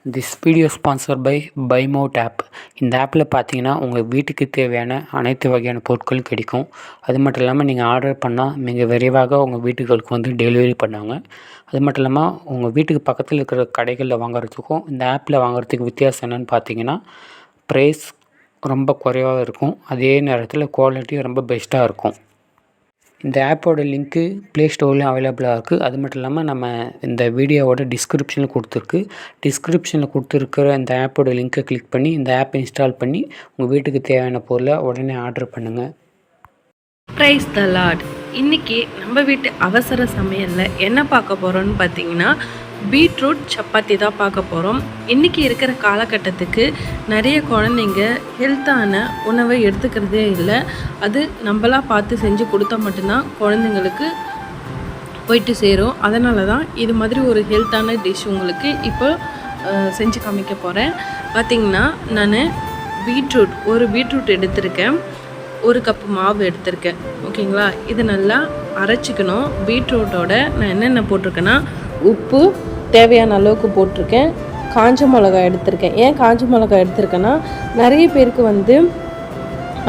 This video sponsor by Bymode app. இந்த ஆப்பில் பார்த்தீங்கன்னா உங்கள் வீட்டுக்கு தேவையான அனைத்து வகையான பொருட்களும் கிடைக்கும். அது மட்டும் இல்லாமல் நீங்கள் ஆர்டர் பண்ணால் மிக விரைவாக உங்கள் வீட்டுகளுக்கு வந்து டெலிவரி பண்ணுவாங்க. அது மட்டும் இல்லாமல் உங்கள் வீட்டுக்கு பக்கத்தில் இருக்கிற கடைகளில் வாங்குறதுக்கும் இந்த ஆப்பில் வாங்குறதுக்கு வித்தியாசம் என்னென்னு பார்த்தீங்கன்னா, ப்ரைஸ் ரொம்ப குறைவாக இருக்கும். அதே நேரத்தில் குவாலிட்டி ரொம்ப பெஸ்ட்டாக இருக்கும். இந்த ஆப்போட லிங்க்கு ப்ளே ஸ்டோர்லேயும் அவைலபிளாக இருக்குது. அது மட்டும் இல்லாமல் நம்ம இந்த வீடியோவோட டிஸ்கிரிப்ஷனில் கொடுத்துருக்கு. டிஸ்கிரிப்ஷனில் கொடுத்துருக்கிற இந்த ஆப்போட லிங்க்கை கிளிக் பண்ணி இந்த ஆப்பை இன்ஸ்டால் பண்ணி உங்கள் வீட்டுக்கு தேவையான பொருளை உடனே ஆர்டர் பண்ணுங்கள். ப்ரைஸ் த லார்ட். இன்றைக்கி நம்ம வீட்டு அவசர சமையலில் என்ன பார்க்க போகிறோன்னு பார்த்தீங்கன்னா, பீட்ரூட் சப்பாத்தி தான் பார்க்க போகிறோம். இன்றைக்கி இருக்கிற காலகட்டத்துக்கு நிறைய குழந்தைங்க ஹெல்த்தான உணவை எடுத்துக்கிறதே இல்லை. அது நம்மளாக பார்த்து செஞ்சு கொடுத்தா மட்டும்தான் குழந்தைங்களுக்கு போயிட்டு சேரும். அதனால தான் இது மாதிரி ஒரு ஹெல்த்தான டிஷ் உங்களுக்கு இப்போ செஞ்சு காமிக்க போகிறேன். பார்த்திங்கன்னா நான் ஒரு பீட்ரூட் எடுத்திருக்கேன், 1 கப்பு மாவு எடுத்திருக்கேன். ஓகேங்களா, இது நல்லா அரைச்சிக்கணும். பீட்ரூட்டோட நான் என்னென்ன போட்டிருக்கேன்னா, உப்பு தேவையான அளவுக்கு போட்டிருக்கேன், காஞ்ச மிளகாய் எடுத்திருக்கேன். ஏன் காஞ்ச மிளகாய் எடுத்திருக்கேன்னா, நிறைய பேருக்கு வந்து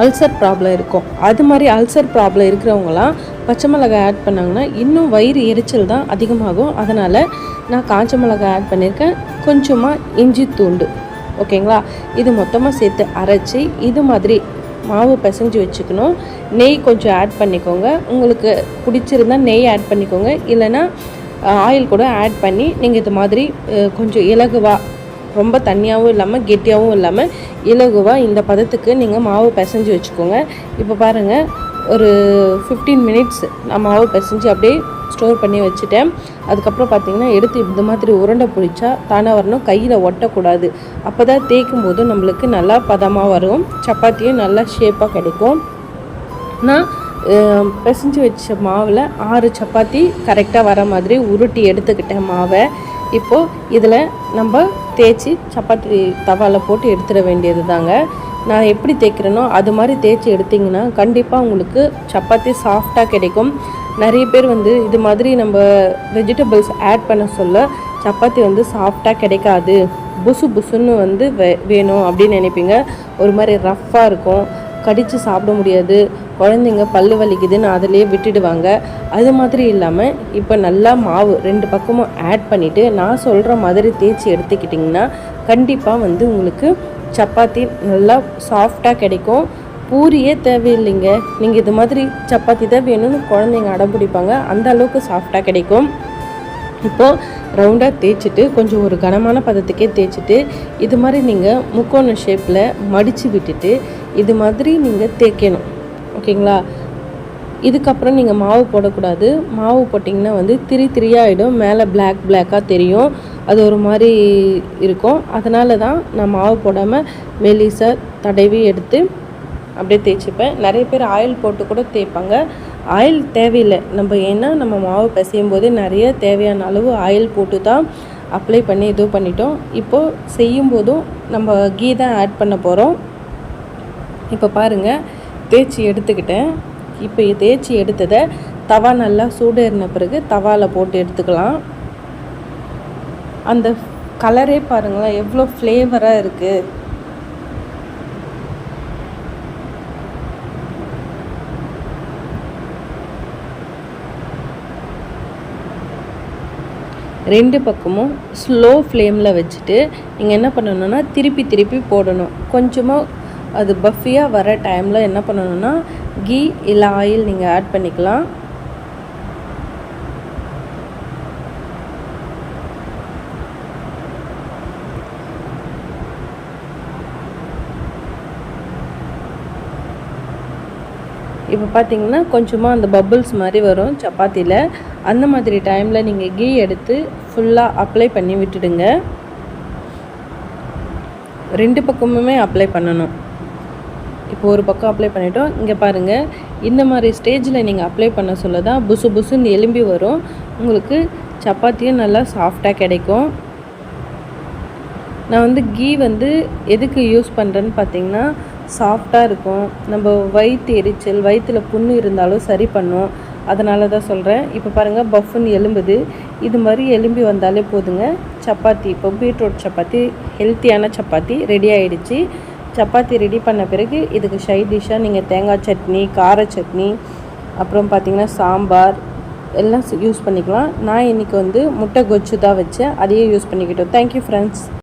அல்சர் ப்ராப்ளம் இருக்கும். அது மாதிரி அல்சர் ப்ராப்ளம் இருக்கிறவங்களாம் பச்சை மிளகாய் ஆட் பண்ணாங்கன்னா இன்னும் வயிறு எரிச்சல் தான் அதிகமாகும். அதனால் நான் காஞ்ச மிளகாய் ஆட் பண்ணியிருக்கேன், கொஞ்சமாக இஞ்சி தூண்டு. ஓகேங்களா, இது மொத்தமாக சேர்த்து அரைச்சி இது மாதிரி மாவு பிசைஞ்சு வச்சுக்கணும். நெய் கொஞ்சம் ஆட் பண்ணிக்கோங்க, உங்களுக்கு பிடிச்சிருந்தால் நெய் ஆட் பண்ணிக்கோங்க, இல்லைன்னா ஆயில் கூட ஆட் பண்ணி நீங்கள் இது மாதிரி கொஞ்சம் இலகுவாக, ரொம்ப தண்ணியாகவும் இல்லாமல் கெட்டியாகவும் இல்லாமல் இலகுவாக இந்த பதத்துக்கு நீங்கள் மாவு பிசைஞ்சு வச்சுக்கோங்க. இப்போ பாருங்கள், ஒரு 15 மினிட்ஸ் நான் மாவு பிசைஞ்சு அப்படியே ஸ்டோர் பண்ணி வச்சுட்டேன். அதுக்கப்புறம் பார்த்திங்கன்னா எடுத்து இந்த மாதிரி உருண்டை பிடிச்சா தானே வரணும், கையில் ஒட்டக்கூடாது. அப்போ தான் தேய்க்கும் போது நம்மளுக்கு நல்லா பதமாக வரும், சப்பாத்தியும் நல்லா ஷேப்பாக கிடைக்கும். நான் பிசைஞ்சு வச்ச மாவில் 6 சப்பாத்தி கரெக்டாக வர மாதிரி உருட்டி எடுத்துக்கிட்டேன் மாவை. இப்போது இதில் நம்ம தேய்ச்சி சப்பாத்தி தவாவில் போட்டு எடுத்துட வேண்டியது தாங்க. நான் எப்படி தேய்க்கிறேனோ அது மாதிரி தேய்ச்சி எடுத்திங்கன்னா கண்டிப்பாக உங்களுக்கு சப்பாத்தி சாஃப்டாக கிடைக்கும். நிறைய பேர் வந்து இது மாதிரி நம்ம வெஜிடபிள்ஸ் ஆட் பண்ண சொல்ல சப்பாத்தி வந்து சாஃப்டாக கிடைக்காது, புசு புசுன்னு வந்து வேணும் அப்படின்னு நினைப்பீங்க. ஒரு மாதிரி ரஃப்பாக இருக்கும், கடித்து சாப்பிட முடியாது, குழந்தைங்க பல்லு வலிக்குதுன்னு அதிலே விட்டுடுவாங்க. அது மாதிரி இல்லாமல் இப்போ நல்லா மாவு 2 பக்கமும் ஆட் பண்ணிவிட்டு நான் சொல்கிற மாதிரி தேய்ச்சி எடுத்துக்கிட்டிங்கன்னா கண்டிப்பாக வந்து உங்களுக்கு சப்பாத்தி நல்லா சாஃப்டாக கிடைக்கும். பூரியே தேவையில்லைங்க, நீங்கள் இது மாதிரி சப்பாத்தி தான் வேணும்னு குழந்தைங்க அடம் பிடிப்பாங்க, அந்த அளவுக்கு சாஃப்டாக கிடைக்கும். இப்போது ரவுண்டாக தேய்ச்சிட்டு கொஞ்சம் ஒரு கனமான பதத்துக்கே தேய்ச்சிட்டு இது மாதிரி நீங்கள் முக்கோண ஷேப்பில் மடித்து விட்டுட்டு இது மாதிரி நீங்கள் தேய்க்கணும். ஓகேங்களா, இதுக்கப்புறம் நீங்கள் மாவு போடக்கூடாது. மாவு போட்டிங்கன்னா வந்து திரியாகிடும், மேலே பிளாக்காக தெரியும், அது ஒரு மாதிரி இருக்கும். அதனால தான் நான் மாவு போடாமல் மெலிசாக தடவி எடுத்து அப்படியே தேய்ச்சிப்பேன். நிறைய பேர் ஆயில் போட்டு கூட தேய்ப்பாங்க, ஆயில் தேவையில்லை நம்ம. ஏன்னா நம்ம மாவு பிசையும் போது நிறைய தேவையான அளவு ஆயில் போட்டு தான் அப்ளை பண்ணி இது பண்ணிட்டோம். இப்போது செய்யும் போதும் நம்ம கீ தான் ஆட் பண்ண போகிறோம். இப்போ பாருங்கள், தேய்ச்சி எடுத்துக்கிட்டேன். இப்போ தேய்ச்சி எடுத்ததை தவா நல்லா சூடேறின பிறகு தவாவில் போட்டு எடுத்துக்கலாம். அந்த கலரே பாருங்களேன் எவ்வளோ ஃப்ளேவராக இருக்குது. ரெண்டு பக்கமும் ஸ்லோ ஃப்ளேமில் வச்சுட்டு நீங்கள் என்ன பண்ணணுன்னா திருப்பி போடணும். கொஞ்சமாக அது பஃபியாக வர டைமில் என்ன பண்ணணுன்னா கீ இல்லை ஆயில் நீங்கள் ஆட் பண்ணிக்கலாம். இப்போ பார்த்தீங்கன்னா கொஞ்சமாக அந்த பபுள்ஸ் மாதிரி வரும் சப்பாத்தியில். அந்த மாதிரி டைமில் நீங்கள் கீ எடுத்து ஃபுல்லாக அப்ளை பண்ணி விட்டுடுங்க. 2 பக்கமுமே அப்ளை பண்ணணும். இப்போ ஒரு பக்கம் அப்ளை பண்ணிட்டோம். இங்கே பாருங்கள், இந்த மாதிரி ஸ்டேஜில் நீங்கள் அப்ளை பண்ண சொல்ல தான் புசுன்னு எலும்பி வரும், உங்களுக்கு சப்பாத்தியும் நல்லா சாஃப்டாக கிடைக்கும். நான் வந்து கீ வந்து எதுக்கு யூஸ் பண்ணுறேன்னு பார்த்தீங்கன்னா, சாஃப்டாக இருக்கும், நம்ம வயிற்று எரிச்சல், வயிற்றில் புண்ணு இருந்தாலும் சரி பண்ணும், அதனால தான் சொல்கிறேன். இப்போ பாருங்கள், பஃப்னு எலும்புது, இது மாதிரி எலும்பி வந்தாலே போதுங்க, சப்பாத்தி, இப்போ பீட்ரூட் சப்பாத்தி ஹெல்த்தியான சப்பாத்தி ரெடி ஆகிடுச்சு. சப்பாத்தி ரெடி பண்ண பிறகு இதுக்கு சைட் டிஷ்ஷாக நீங்கள் தேங்காய் சட்னி, கார சட்னி, அப்புறம் பார்த்திங்கன்னா சாம்பார் எல்லாம் யூஸ் பண்ணிக்கலாம். நான் இன்றைக்கி முட்டை கொச்சு தான் வச்சேன், அதையே யூஸ் பண்ணிக்கிட்டோம். Thank you friends.